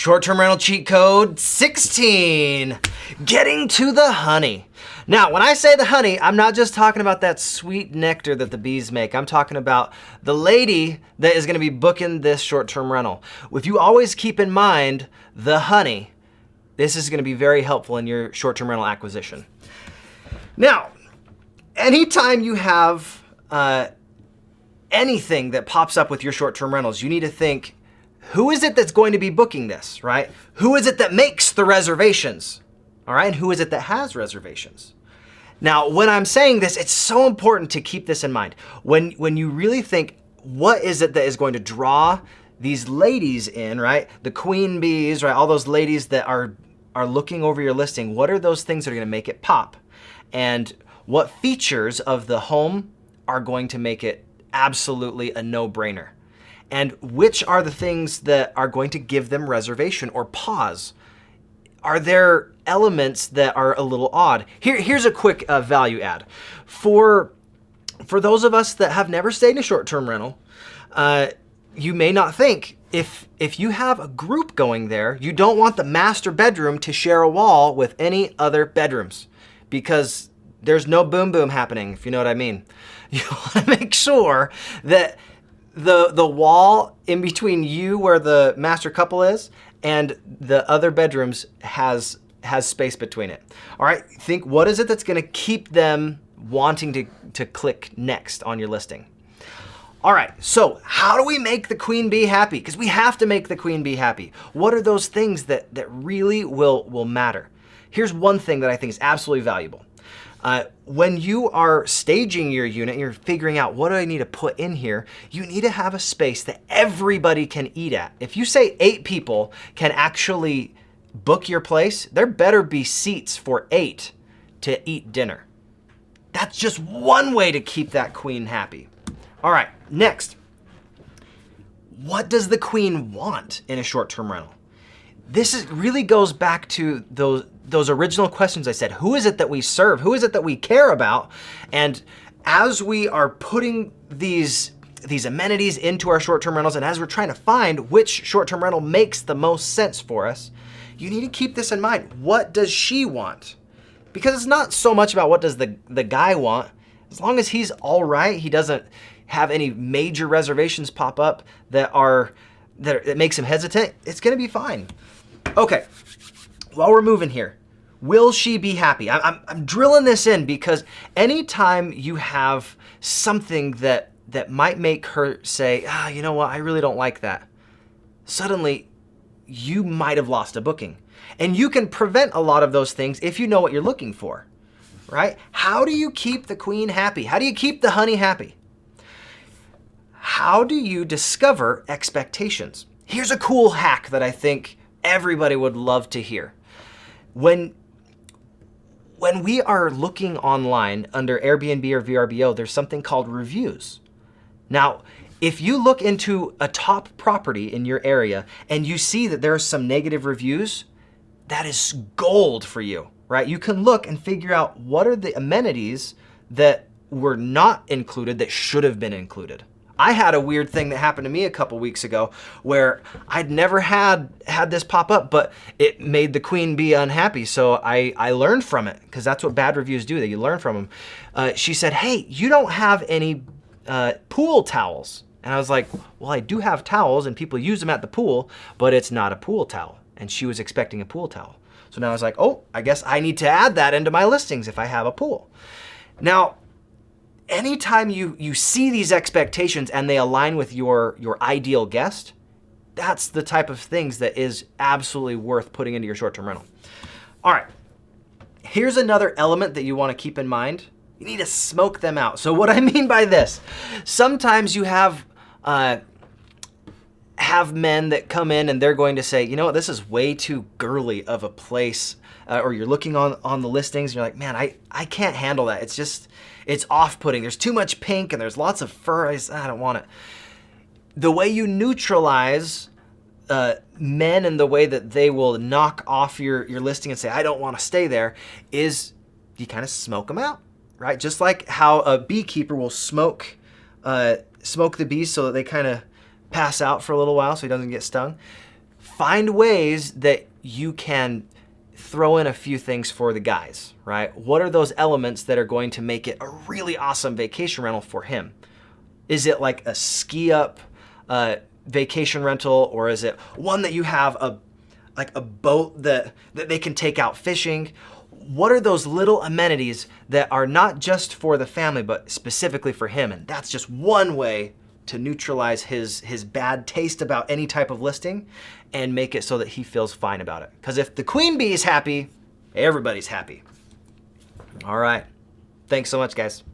Short-term rental cheat code 16, getting to the honey. Now, when I say the honey, I'm not just talking about that sweet nectar that the bees make. I'm talking about the lady that is gonna be booking this short-term rental. If you always keep in mind the honey, this is gonna be very helpful in your short-term rental acquisition. Now, anytime you have anything that pops up with your short-term rentals, you need to think, who is it that's going to be booking this, right? Who is it that makes the reservations, all right? And who is it that has reservations? Now, when I'm saying this, it's so important to keep this in mind. When you really think, what is it that is going to draw these ladies in, right? The queen bees, right? All those ladies that are looking over your listing, what are those things that are gonna make it pop? And what features of the home are going to make it absolutely a no-brainer? And which are the things that are going to give them reservation or pause? Are there elements that are a little odd? Here's a quick value add. For those of us that have never stayed in a short-term rental, you may not think, if you have a group going there, you don't want the master bedroom to share a wall with any other bedrooms, because there's no boom boom happening, if you know what I mean. You wanna make sure that the wall in between you where the master couple is and the other bedrooms has space between it. All right, think, what is it that's gonna keep them wanting to click next on your listing? All right, so how do we make the queen bee happy? Because we have to make the queen bee happy. What are those things that really will matter? Here's one thing that I think is absolutely valuable. When you are staging your unit and you're figuring out, what do I need to put in here, you need to have a space that everybody can eat at. If you say 8 people can actually book your place, there better be seats for 8 to eat dinner. That's just one way to keep that queen happy. All right, next. What does the queen want in a short-term rental? This really goes back to those original questions I said. Who is it that we serve? Who is it that we care about? And as we are putting these amenities into our short-term rentals, and as we're trying to find which short-term rental makes the most sense for us, you need to keep this in mind. What does she want? Because it's not so much about what does the guy want. As long as he's all right, he doesn't have any major reservations pop up that makes him hesitant, it's gonna be fine. Okay, while we're moving here, will she be happy? I'm drilling this in because anytime you have something that might make her say, you know what, I really don't like that, suddenly you might have lost a booking. And you can prevent a lot of those things if you know what you're looking for, right? How do you keep the queen happy? How do you keep the honey happy? How do you discover expectations? Here's a cool hack that I think everybody would love to hear. When we are looking online under Airbnb or VRBO, there's something called reviews. Now, if you look into a top property in your area and you see that there are some negative reviews, that is gold for you, right? You can look and figure out what are the amenities that were not included that should have been included. I had a weird thing that happened to me a couple weeks ago where I'd never had this pop up, but it made the queen bee unhappy. So I learned from it, because that's what bad reviews do, that you learn from them. She said, hey, you don't have any pool towels. And I was like, well, I do have towels and people use them at the pool, but it's not a pool towel. And she was expecting a pool towel. So now I was like, oh, I guess I need to add that into my listings if I have a pool. Now, anytime you see these expectations and they align with your ideal guest, that's the type of things that is absolutely worth putting into your short-term rental. All right, here's another element that you want to keep in mind. You need to smoke them out. So what I mean by this, sometimes you have men that come in and they're going to say, you know what, this is way too girly of a place. Or you're looking on the listings and you're like, man, I can't handle that. It's off-putting. There's too much pink and there's lots of fur. I don't want it. The way you neutralize men and the way that they will knock off your listing and say, I don't want to stay there, is you kind of smoke them out, right? Just like how a beekeeper will smoke the bees so that they kind of pass out for a little while so he doesn't get stung. find ways that you can throw in a few things for the guys, right? What are those elements that are going to make it a really awesome vacation rental for him? Is it like a ski up vacation rental, or is it one that you have a boat that they can take out fishing? What are those little amenities that are not just for the family, but specifically for him? And that's just one way to neutralize his bad taste about any type of listing and make it so that he feels fine about it. Because if the queen bee is happy, everybody's happy. All right. Thanks so much, guys.